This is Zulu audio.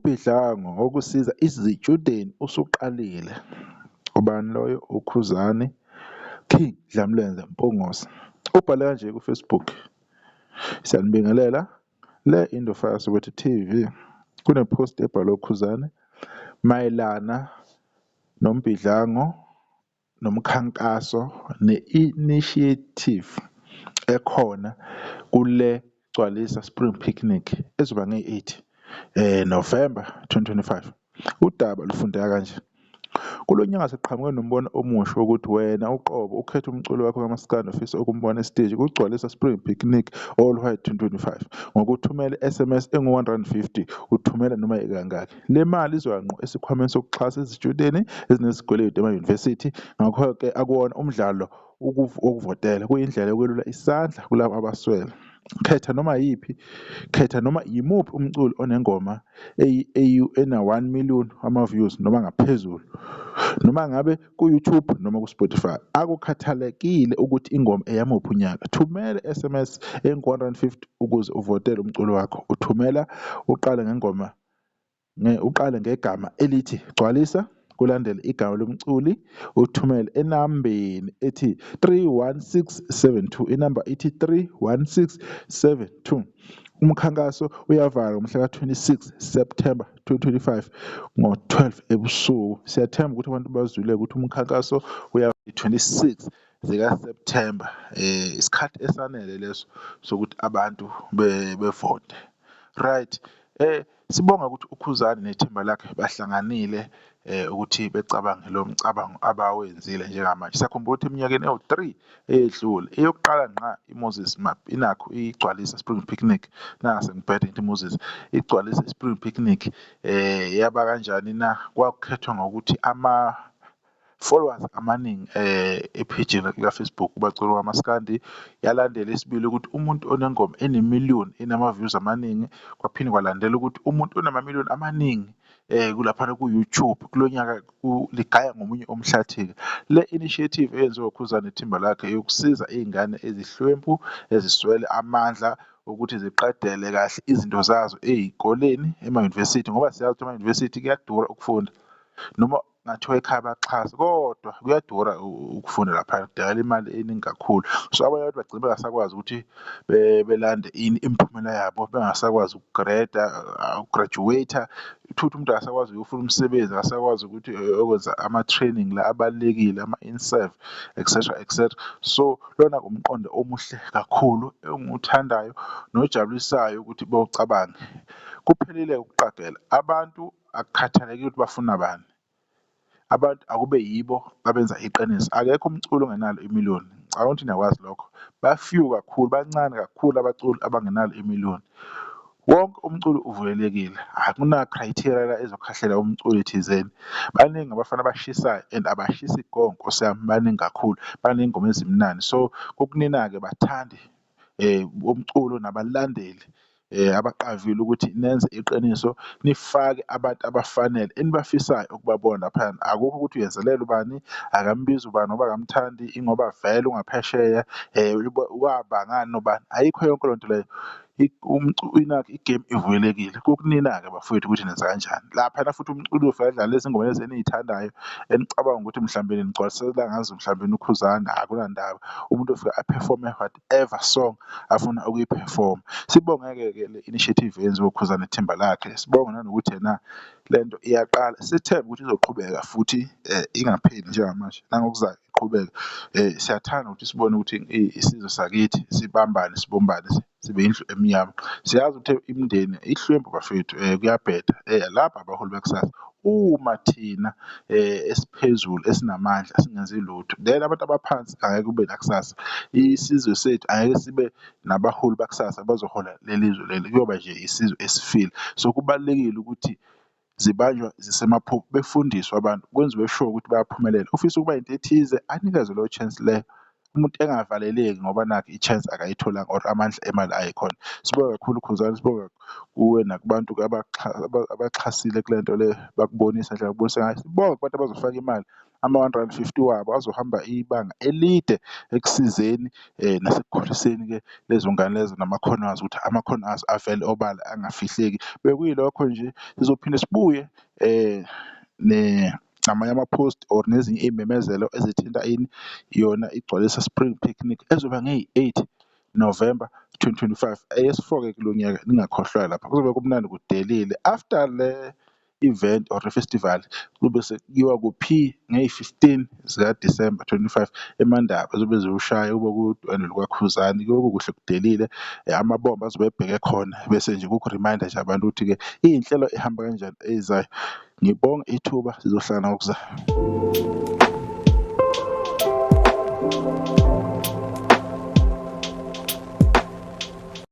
umbhidlango wokusiza izitshudeni usuqalile. Ubani loyo? uKhuzani King Dlamlenze Mpungose. Ubhale kanje ku-Facebook, siyanibingelela, le Indofire Soweto TV kunepost ebhalwe uKhuzani mayelana nombhidlango nomkhankaso ne-initiative ekhona kule gcwalisa Spring Picnic ezoba nge-8 November 2025. Udaba lufundeka kanje. Kulo nyaka siqhamuke nombono omusha wokuthi wena uqobo ukhethe umculo wakho kamaskandi ofisa ukumbona esiteji kugcwalisa Spring Picnic All White 2025 ngokuthumela i-SMS engu-R150 uthumela noma ikangaki. Le mali izoya ngqo esikhwameni sokuxhasa izitshudeni ezinezikweletu emayunivesithi. Ngakho-ke akuwona umdlalo wokuvotela, kuyindlela yokwelula isandla kulabo abaswele. Khetha noma yimuphi umculo onengoma ena-1 million ama-views noma ngaphezulu, noma ngabe ku-YouTube noma ku-Spotify. Akukhathalekile ukuthi ingoma eyamuphi unyaka. Thumela i-SMS engu-R150 ukuze uvotele umculo wakho. Uqale ngegama elithi gcwalisa, kulandele igama lomculi, uthumele enambeni ethi 31672. Inamba ithi 31672. Umkhankaso uyavalwa ngomhla ka-26 September 2025 ngo-12 ebusuku. Siyathemba ukuthi abantu bazwile ukuthi umkhankaso uya-26 zika-September. Isikhathi esanele leso sokuthi abantu bevote. Right. Sibonga ukuthi uKhuzani nethimba lakhe bahlanganile ukuthi becabange lo mcabango abawenzile njengamanje. Sakhumbula ukuthi eminyakeni ewu-3 eyedlule, eyokuqala ngqa iMoses Map inakho igcwalisa Spring Picnic. Nanga sengibhede ngithi iMoses igcwalisa Spring Picnic yaba kanjani na? Kwakukhethwa ngokuthi followers amaningi epage lika-Facebook kubaculi bamaskandi. Yalandela isibili ukuthi umuntu onengoma ene-million enama-views amaningi, kwaphinde kwalandela ukuthi umuntu onama-million amaningi kulaphana ku-YouTube kulo nyaka ligaya ngomunye umhlathika. Le initiative eyenziwe uKhuzani ithimba lakhe yokusiza iy'ngane ezihlwempu eziswele amandla ukuthi ziqedele kahle izinto zazo ey'koleni emayunivesithi, ngoba siyazi ukuthi emayunivesithi kuyadura ukufunda, noma ngathiwa ekhaya baxhasa kodwa kuyadura ukufunda lapha, kudala imali eningi kakhulu. So abanye abantu bagcina bengasakwazi ukuthi belande imiphumela yabo, bengasakwazi ukugraduate, uthole umuntu akasakwazi ukufuna umsebenzi, akasakwazi ukuthi okwenza ama-training la abalulekile, ama-in-serve etc. So lona umqondo omuhle kakhulu engiwuthandayo nojabulisayo ukuthi bawucabange. Kuphelile ukuqagela abantu, akukhathalekile ukuthi bafuna bani. Abantu akube yibo abenza iqiniso. Akekho umculo ongenalo i-million. Ngicabanga ukuthi niyakwazi lokho. Ba-few kakhulu, bancane kakhulu abaculi abangenalo i-million. Wonke umculo uvulelekile, akuna criteria la ezokhahlela umculo thizeni. Baningi abafana abashisayo and abashisi igonko siyami, baningi kakhulu, baney'ngoma ezimnandi. So kukunina-ke bathandi bomculo nabalandeli abaqavile ukuthi nenze iqiniso, nifake abantu abafanele enibafisayo ukubabona laphana. Akukho ukuthi uyenzelela ubani, akambizi ubani ngoba akamthandi, ingoba vele ungaphesheya wabangani nobani. Ayikho yonke leyo nto leyo. Igame ivulelekile. Kukunina-ke bafowethu ukuthi nenza kanjani. Laphana futhi umculo ufike adlale lezi ngoma lezi eniy'thandayo enicabanga ukuthi mhlawumbe nigcwalisela ngazo mhlawumbe uKhuzani, akunandaba. Umuntu ofika aphefome whatever song afuna ukuyiphefoma. Sibonge-ke le initiative yenziwe uKhuzani ithimba lakhe. Sibonge nanokuthi yena lento iyaqala, sithemba ukuthi izoqhubeka futhi ingapheli njengamanje, nangokuzayo iqhubeke. Siyathanda ukuthi sibone ukuthi isizwe sakithi sibambane, sibumbane, sibe yindlu emnyama. Siyazi ukuthi imindeni ihlwempu bafethu, kuyabheda lapha abaholi bekusasa. Uma thina esiphezulu esinamandla singenzi lutho, then abantu abaphansi angeke kube nakusasa. Isizwe sethu angeke sibe nabaholi bakusasa bazohola lelizwe leli, kuyoba nje isizwe esifile. So kubalulekile ukuthi zibanjwa zisemaphupho, befundiswe abantu, kwenziwe sure ukuthi bayaphumelela. Ufisa ukuba into ethize, anikezwe leyo chance leyo. Umuntu engavaleleki ngoba nakho i-chance akayitholanga or amandla emali ayikhona. Sibonge kakhulu uKhuzani, sibonge kuwe nakubantu abaxhasile kule nto le, bakubonisa nje bakubonisa ngayo. Sibonge kubantu abazofaka imali ama-150 wabo azohamba ibanga elide ekusizeni nasekukhuliseni-ke lezo ngane lezo namakhono azo, ukuthi amakhono azo avele obala angafihleki. Bekuyilokho nje sizophinde sibuye namanye ama-post or nezinye iy'memezelo ezithinta ini yona igcwalisa Spring Picnic ezoba ngeyi-8 November 2025. Eyesi-4-ke kulo nyaka, ningakhohlwa lapha kuzobe kumnandi kudelile. After le event or festival kube sekuyiwa kuphi ngeyi-15 zika-December 25 eMandaba, ezobe ziwushaya kube kudwendwe lukaKhuzani, kuyobe kukuhle kudelile. Amabomba azobe ebheke khona bese nje kuku-reminder nje abantu ukuthi-ke iy'nhlelo ihamba kanjani ezayo. Ngibonga ithuba, sizohlala ngokuzayo.